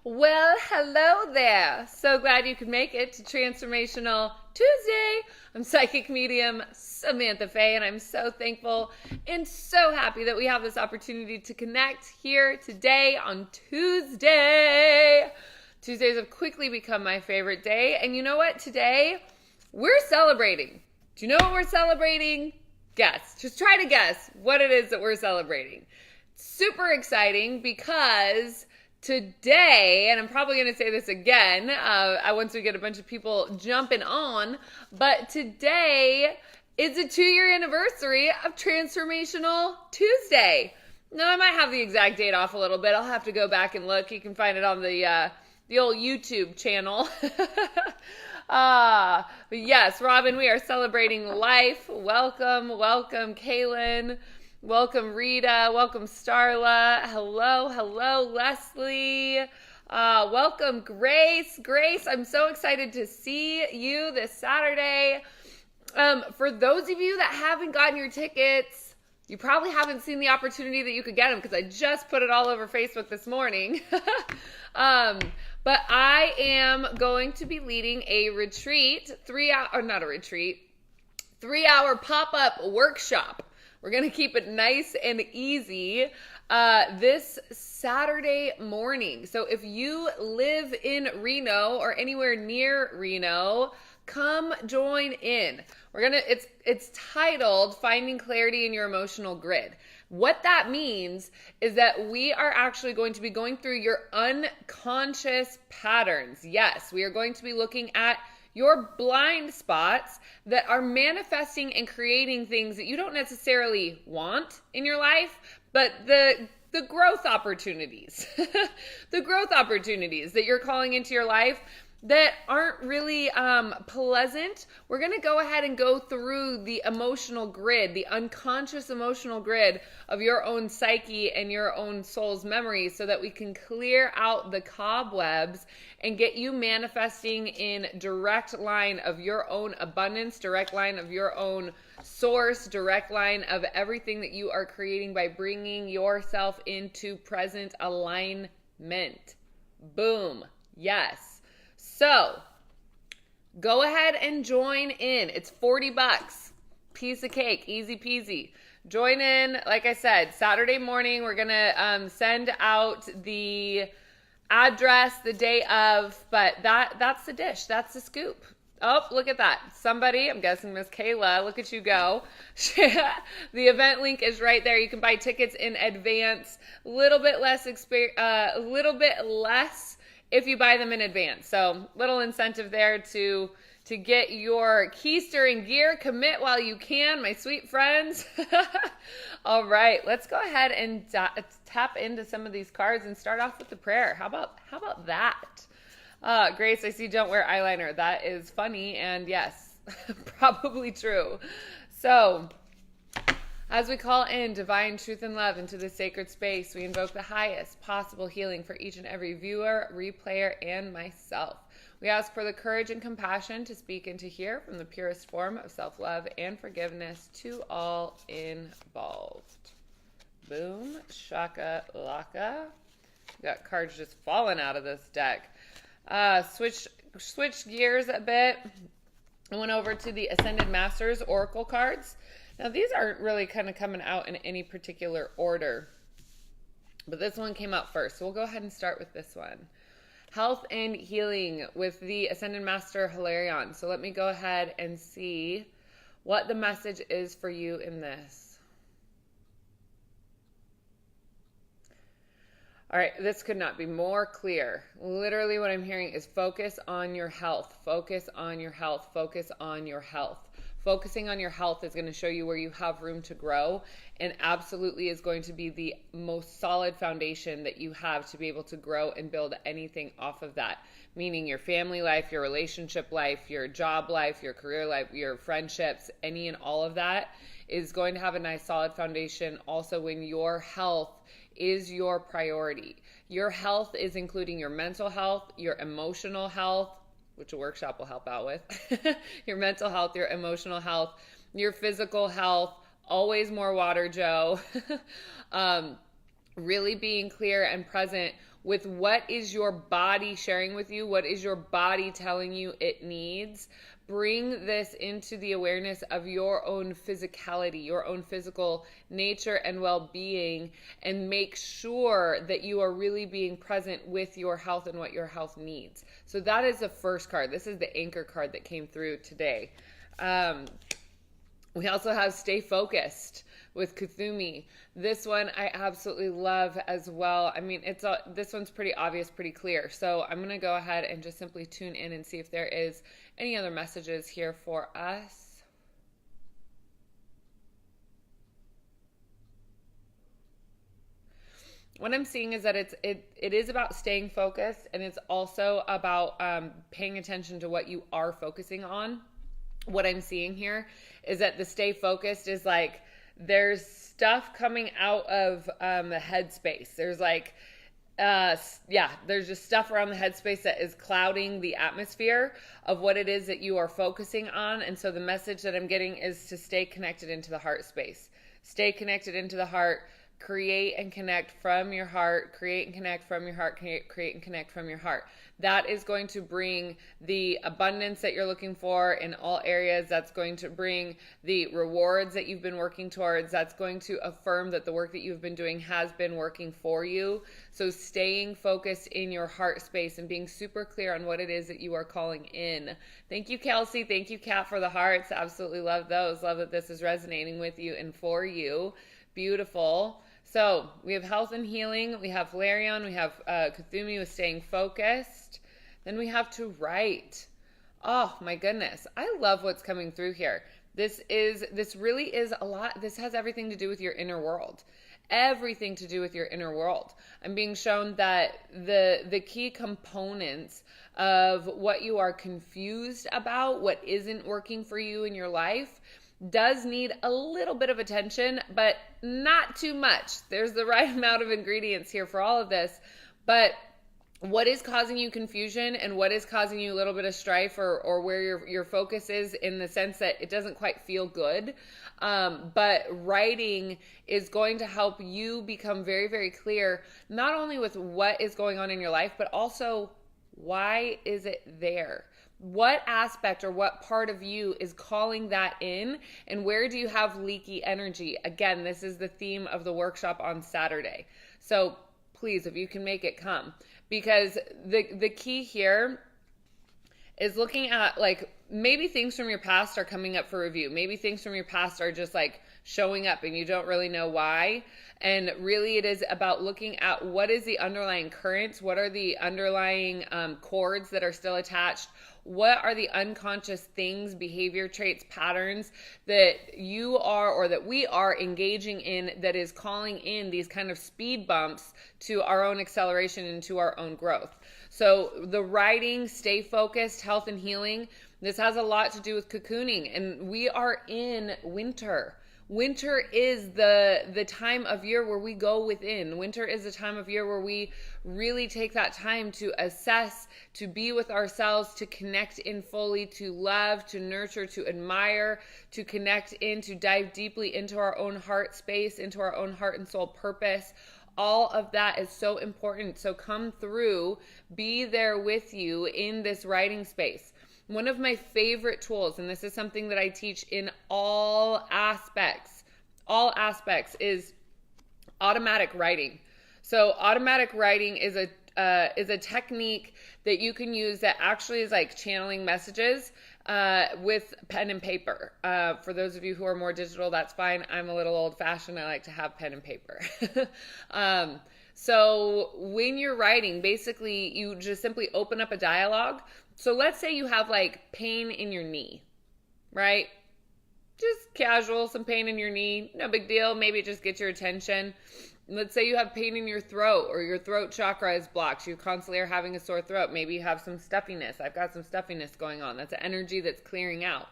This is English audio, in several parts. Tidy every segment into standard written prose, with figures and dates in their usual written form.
Well, hello there. So glad you could make it to Transformational Tuesday. I'm psychic medium Samantha Faye, and I'm so thankful and so happy that we have this opportunity to connect here today on Tuesday. Tuesdays have quickly become my favorite day, and you know what? Today, we're celebrating. Do you know what we're celebrating? Guess. Just try to guess what it is that we're celebrating. Super exciting because today, and I'm probably going to say this again once we get a bunch of people jumping on, but today is a 2-year anniversary of Transformational Tuesday. Now, I might have the exact date off a little bit. I'll have to go back and look. You can find it on the old YouTube channel. But yes, Robin, we are celebrating life. Welcome, Kaylin. Welcome, Rita. Welcome, Starla. Hello, Leslie. Welcome, Grace. Grace, I'm so excited to see you this Saturday. For those of you that haven't gotten your tickets, you probably haven't seen the opportunity that you could get them because I just put it all over Facebook this morning. But I am going to be leading a retreat, 3-hour pop-up workshop. We're going to keep it nice and easy this Saturday morning. So if you live in Reno or anywhere near Reno, come join in. It's titled Finding Clarity in Your Emotional Grid. What that means is that we are actually going to be going through your unconscious patterns. Yes, we are going to be looking at your blind spots that are manifesting and creating things that you don't necessarily want in your life, but the growth opportunities, the growth opportunities that you're calling into your life that aren't really pleasant. We're going to go ahead and go through the emotional grid, the unconscious emotional grid of your own psyche and your own soul's memories so that we can clear out the cobwebs and get you manifesting in direct line of your own abundance, direct line of your own source, direct line of everything that you are creating by bringing yourself into present alignment. Boom. Yes. So, go ahead and join in. It's $40. Piece of cake. Easy peasy. Join in. Like I said, Saturday morning, we're going to send out the address the day of, but that's the dish. That's the scoop. Oh, look at that. Somebody, I'm guessing Miss Kayla, look at you go. The event link is right there. You can buy tickets in advance. A little bit less if you buy them in advance. So little incentive there to get your keister in gear. Commit while you can, my sweet friends. All right, let's go ahead and tap into some of these cards and start off with the prayer. How about that? Grace, I see don't wear eyeliner. That is funny, and yes, probably true. So, as we call in divine truth and love into this sacred space, we invoke the highest possible healing for each and every viewer, replayer, and myself. We ask for the courage and compassion to speak and to hear from the purest form of self-love and forgiveness to all involved. Boom, shaka laka. Got cards just falling out of this deck. Switch gears a bit. I went over to the Ascended Masters Oracle cards. Now, these aren't really kind of coming out in any particular order, but this one came out first. So we'll go ahead and start with this one. Health and healing with the Ascended Master Hilarion. So let me go ahead and see what the message is for you in this. All right, this could not be more clear. Literally what I'm hearing is focus on your health. Focus on your health. Focus on your health. Focusing on your health is going to show you where you have room to grow, and absolutely is going to be the most solid foundation that you have to be able to grow and build anything off of that. Meaning your family life, your relationship life, your job life, your career life, your friendships, any and all of that is going to have a nice solid foundation also when your health is your priority. Your health is including your mental health, your emotional health, which a workshop will help out with, your mental health, your emotional health, your physical health, always more water, Joe. Really being clear and present with what is your body sharing with you, what is your body telling you it needs. Bring this into the awareness of your own physicality, your own physical nature and well-being, and make sure that you are really being present with your health and what your health needs. So that is the first card. This is the anchor card that came through today. We also have Stay Focused with Kuthumi. This one I absolutely love as well. I mean, this one's pretty obvious, pretty clear. So I'm going to go ahead and just simply tune in and see if there is any other messages here for us. What I'm seeing is that it is about staying focused, and it's also about paying attention to what you are focusing on. What I'm seeing here is that the stay focused is like there's stuff coming out of the headspace. There's like, there's just stuff around the headspace that is clouding the atmosphere of what it is that you are focusing on. And so the message that I'm getting is to stay connected into the heart space. Stay connected into the heart. Create and connect from your heart. Create and connect from your heart. Create and connect from your heart. That is going to bring the abundance that you're looking for in all areas. That's going to bring the rewards that you've been working towards. That's going to affirm that the work that you've been doing has been working for you. So staying focused in your heart space and being super clear on what it is that you are calling in. Thank you, Kelsey. Thank you, Kat, for the hearts. Absolutely love those. Love that this is resonating with you and for you. Beautiful. So we have health and healing. We have Valerian. We have Kuthumi with staying focused. Then we have to write. Oh my goodness. I love what's coming through here. This really is a lot. This has everything to do with your inner world. Everything to do with your inner world. I'm being shown that the key components of what you are confused about, what isn't working for you in your life, does need a little bit of attention, but not too much. There's the right amount of ingredients here for all of this. But what is causing you confusion and what is causing you a little bit of strife or where your focus is in the sense that it doesn't quite feel good. But writing is going to help you become very, very clear, not only with what is going on in your life, but also why is it there? What aspect or what part of you is calling that in, and where do you have leaky energy? Again, this is the theme of the workshop on Saturday. So please, if you can make it, come. Because the key here is looking at, like, maybe things from your past are coming up for review. Maybe things from your past are just like showing up and you don't really know why. And really it is about looking at what is the underlying currents, what are the underlying cords that are still attached, what are the unconscious things, behavior traits, patterns that you are or that we are engaging in that is calling in these kind of speed bumps to our own acceleration and to our own growth. So the writing, stay focused, health and healing, this has a lot to do with cocooning, and we are in winter. Winter is the time of year where we go within. Winter is the time of year where we really take that time to assess, to be with ourselves, to connect in fully, to love, to nurture, to admire, to connect in, to dive deeply into our own heart space, into our own heart and soul purpose. All of that is so important. So come through, be there with you in this writing space. One of my favorite tools, and this is something that I teach in all aspects, is automatic writing. So automatic writing is a technique that you can use that actually is like channeling messages with pen and paper. For those of you who are more digital, that's fine. I'm a little old fashioned. I like to have pen and paper. So when you're writing, basically you just simply open up a dialogue. So let's say you have like pain in your knee, right? Just casual, some pain in your knee, no big deal. Maybe it just gets your attention. Let's say you have pain in your throat or your throat chakra is blocked. You constantly are having a sore throat. Maybe you have some stuffiness. I've got some stuffiness going on. That's an energy that's clearing out.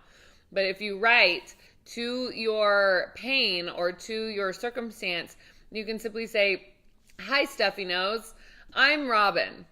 But if you write to your pain or to your circumstance, you can simply say, "Hi, stuffy nose. I'm Robin.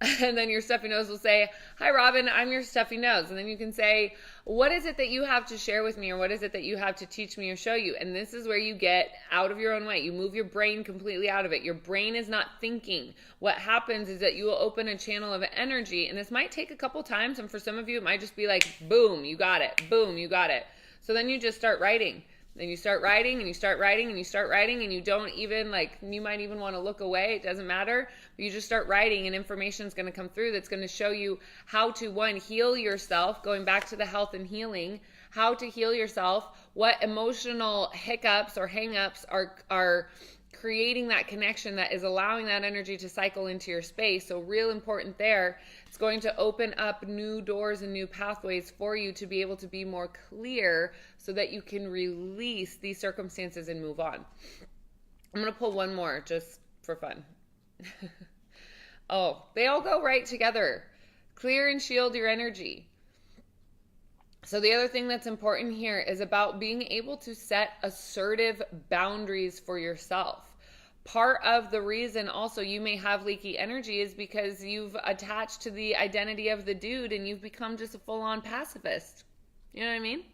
And then your stuffy nose will say, hi, Robin, I'm your stuffy nose. And then you can say, what is it that you have to share with me? Or what is it that you have to teach me or show you? And this is where you get out of your own way. You move your brain completely out of it. Your brain is not thinking. What happens is that you will open a channel of energy. And this might take a couple times. And for some of you, it might just be like, boom, you got it. Boom, you got it. So then you just start writing. Then you start writing and you start writing and you start writing and you don't even you might even want to look away. It doesn't matter. But you just start writing and information is going to come through that's going to show you how to, one, heal yourself, going back to the health and healing, how to heal yourself, what emotional hiccups or hang-ups are creating that connection that is allowing that energy to cycle into your space. So real important there. It's going to open up new doors and new pathways for you to be able to be more clear so that you can release these circumstances and move on. I'm going to pull one more just for fun. Oh, they all go right together. Clear and shield your energy. So the other thing that's important here is about being able to set assertive boundaries for yourself. Part of the reason also you may have leaky energy is because you've attached to the identity of the dude and you've become just a full-on pacifist. You know what I mean?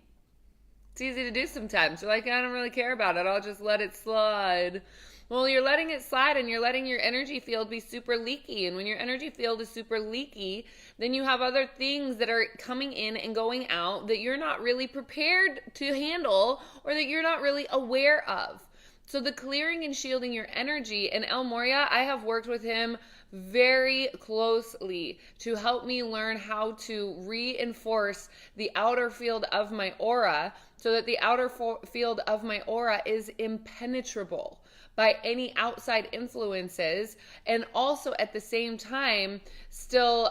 It's easy to do sometimes. You're like, I don't really care about it. I'll just let it slide. Well, you're letting it slide and you're letting your energy field be super leaky. And when your energy field is super leaky, then you have other things that are coming in and going out that you're not really prepared to handle or that you're not really aware of. So the clearing and shielding your energy, and El Moria, I have worked with him very closely to help me learn how to reinforce the outer field of my aura so that the outer field of my aura is impenetrable by any outside influences, and also at the same time still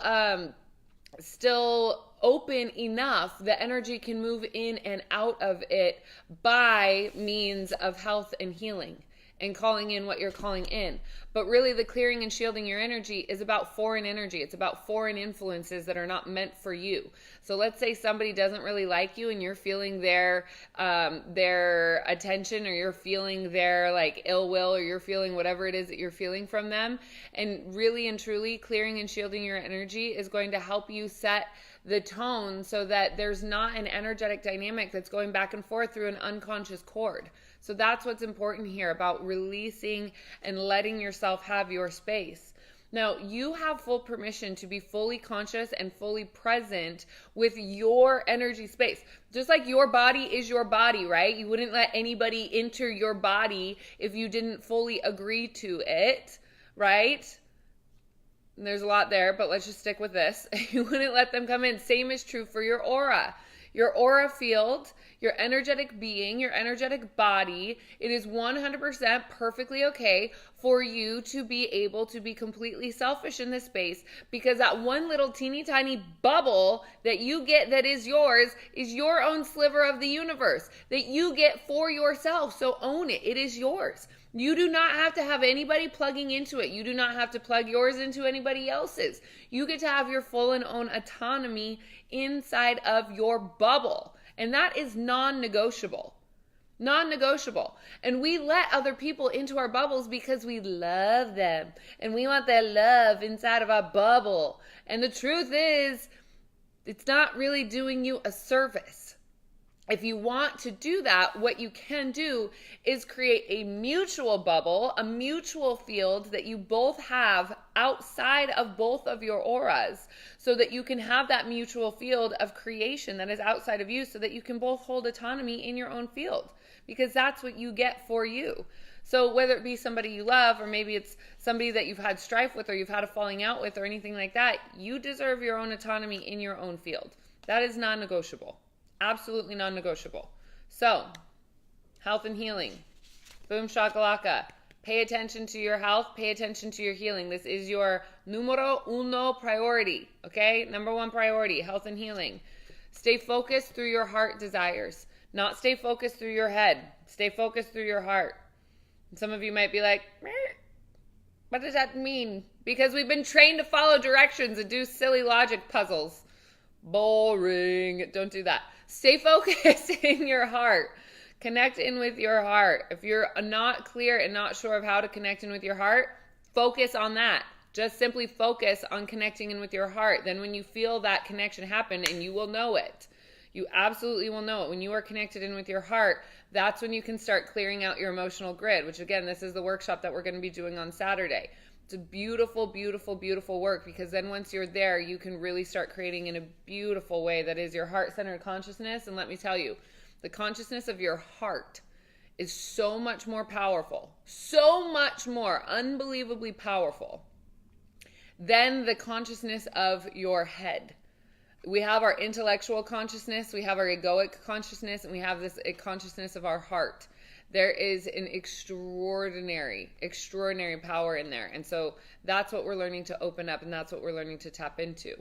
open enough the energy can move in and out of it by means of health and healing and calling in what you're calling in. But really the clearing and shielding your energy is about foreign energy. It's about foreign influences that are not meant for you. So let's say somebody doesn't really like you and you're feeling their attention, or you're feeling their ill will, or you're feeling whatever it is that you're feeling from them. And really and truly clearing and shielding your energy is going to help you set the tone so that there's not an energetic dynamic that's going back and forth through an unconscious cord. So that's what's important here about releasing and letting yourself have your space. Now, you have full permission to be fully conscious and fully present with your energy space. Just like your body is your body, right? You wouldn't let anybody enter your body if you didn't fully agree to it, right? And there's a lot there, but let's just stick with this. You wouldn't let them come in. Same is true for your aura. Your aura field, your energetic being, your energetic body, it is 100% perfectly okay for you to be able to be completely selfish in this space, because that one little teeny tiny bubble that you get that is yours is your own sliver of the universe that you get for yourself. So own it. It is yours. You do not have to have anybody plugging into it. You do not have to plug yours into anybody else's. You get to have your full and own autonomy inside of your bubble. And that is non-negotiable. Non-negotiable. And we let other people into our bubbles because we love them. And we want their love inside of our bubble. And the truth is, it's not really doing you a service. If you want to do that, what you can do is create a mutual bubble, a mutual field that you both have outside of both of your auras, so that you can have that mutual field of creation that is outside of you, so that you can both hold autonomy in your own field, because that's what you get for you. So whether it be somebody you love, or maybe it's somebody that you've had strife with, or you've had a falling out with, or anything like that, you deserve your own autonomy in your own field. That is non-negotiable. Absolutely non-negotiable. So, health and healing. Boom shakalaka. Pay attention to your health. Pay attention to your healing. This is your numero uno priority. Okay? Number one priority, health and healing. Stay focused through your heart desires. Not stay focused through your head. Stay focused through your heart. And some of you might be like, what does that mean? Because we've been trained to follow directions and do silly logic puzzles. Boring. Don't do that. Stay focused in your heart. Connect in with your heart. If you're not clear and not sure of how to connect in with your heart, focus on that. Just simply focus on connecting in with your heart. Then when you feel that connection happen, and you will know it, you absolutely will know it. When you are connected in with your heart, that's when you can start clearing out your emotional grid, which again, this is the workshop that we're going to be doing on Saturday. It's a beautiful, beautiful, beautiful work, because then once you're there, you can really start creating in a beautiful way that is your heart-centered consciousness. And let me tell you, the consciousness of your heart is so much more powerful, so much more unbelievably powerful than the consciousness of your head. We have our intellectual consciousness, we have our egoic consciousness, and we have this consciousness of our heart. There is an extraordinary power in there. And so that's what we're learning to open up, and that's what we're learning to tap into.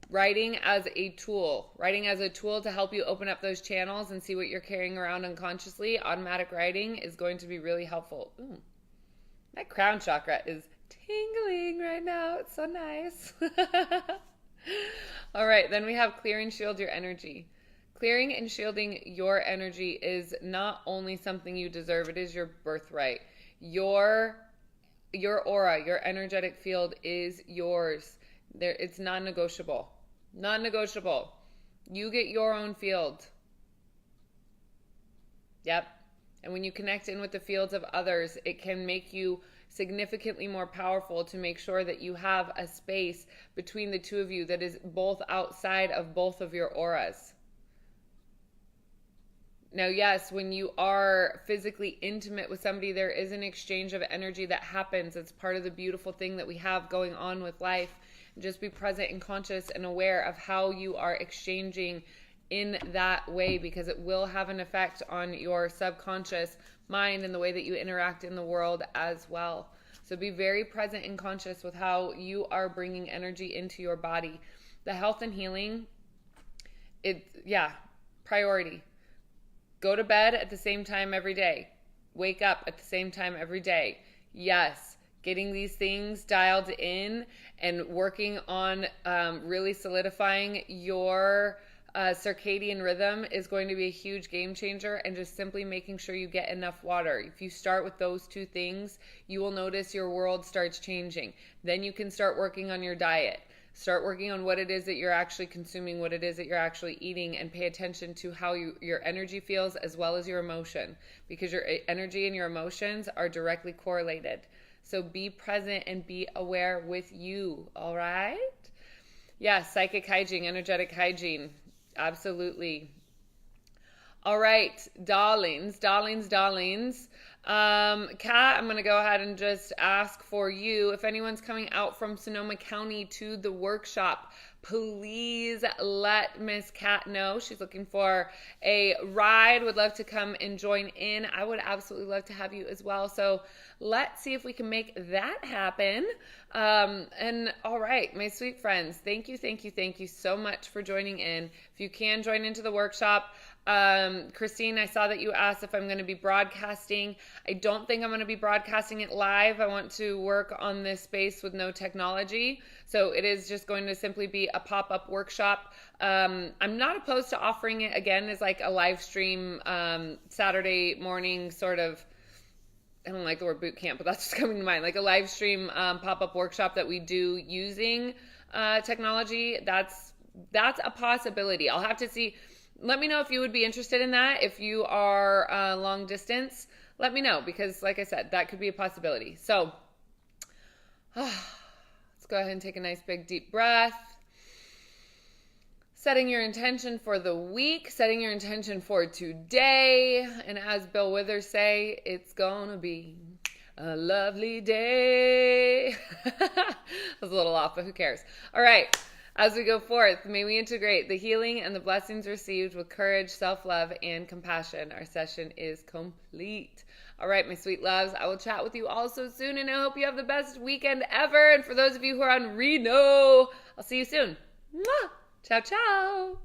Writing as a tool to help you open up those channels and see what you're carrying around unconsciously. Automatic writing is going to be really helpful. Ooh, my crown chakra is tingling right now. It's so nice. All right, then we have clear and shield your energy. Clearing and shielding your energy is not only something you deserve, it is your birthright. Your aura, your energetic field is yours. It's non-negotiable. Non-negotiable. You get your own field. Yep. And when you connect in with the fields of others, it can make you significantly more powerful to make sure that you have a space between the two of you that is both outside of both of your auras. Now, yes, when you are physically intimate with somebody, there is an exchange of energy that happens. It's part of the beautiful thing that we have going on with life. Just be present and conscious and aware of how you are exchanging in that way, because it will have an effect on your subconscious mind and the way that you interact in the world as well. So be very present and conscious with how you are bringing energy into your body. The health and healing, priority. Go to bed at the same time every day. Wake up at the same time every day. Yes, getting these things dialed in and working on really solidifying your circadian rhythm is going to be a huge game changer, and just simply making sure you get enough water. If you start with those two things, you will notice your world starts changing. Then you can start working on your diet. Start working on what it is that you're actually consuming, what it is that you're actually eating, and pay attention to how your energy feels as well as your emotion, because your energy and your emotions are directly correlated. So be present and be aware with you, all right? Yeah, psychic hygiene, energetic hygiene. Absolutely. All right, darlings. Kat, I'm going to go ahead and just ask for you, if anyone's coming out from Sonoma County to the workshop, please let Miss Kat know. She's looking for a ride, would love to come and join in. I would absolutely love to have you as well. So let's see if we can make that happen. And all right, my sweet friends, thank you so much for joining in. If you can join into the workshop, Christine, I saw that you asked if I'm going to be broadcasting. I don't think I'm going to be broadcasting it live. I want to work on this space with no technology. So it is just going to simply be a pop-up workshop. I'm not opposed to offering it again as like a live stream, Saturday morning sort of, I don't like the word boot camp, but that's just coming to mind, like a live stream, pop-up workshop that we do using, technology. That's a possibility. I'll have to see. Let me know if you would be interested in that. If you are long distance, let me know, because like I said, that could be a possibility. So let's go ahead and take a nice big deep breath. Setting your intention for the week, setting your intention for today. And as Bill Withers say, it's gonna be a lovely day. I was a little off, but who cares? All right. As we go forth, may we integrate the healing and the blessings received with courage, self-love, and compassion. Our session is complete. All right, my sweet loves, I will chat with you all so soon, and I hope you have the best weekend ever. And for those of you who are on Reno, I'll see you soon. Mwah! Ciao, ciao.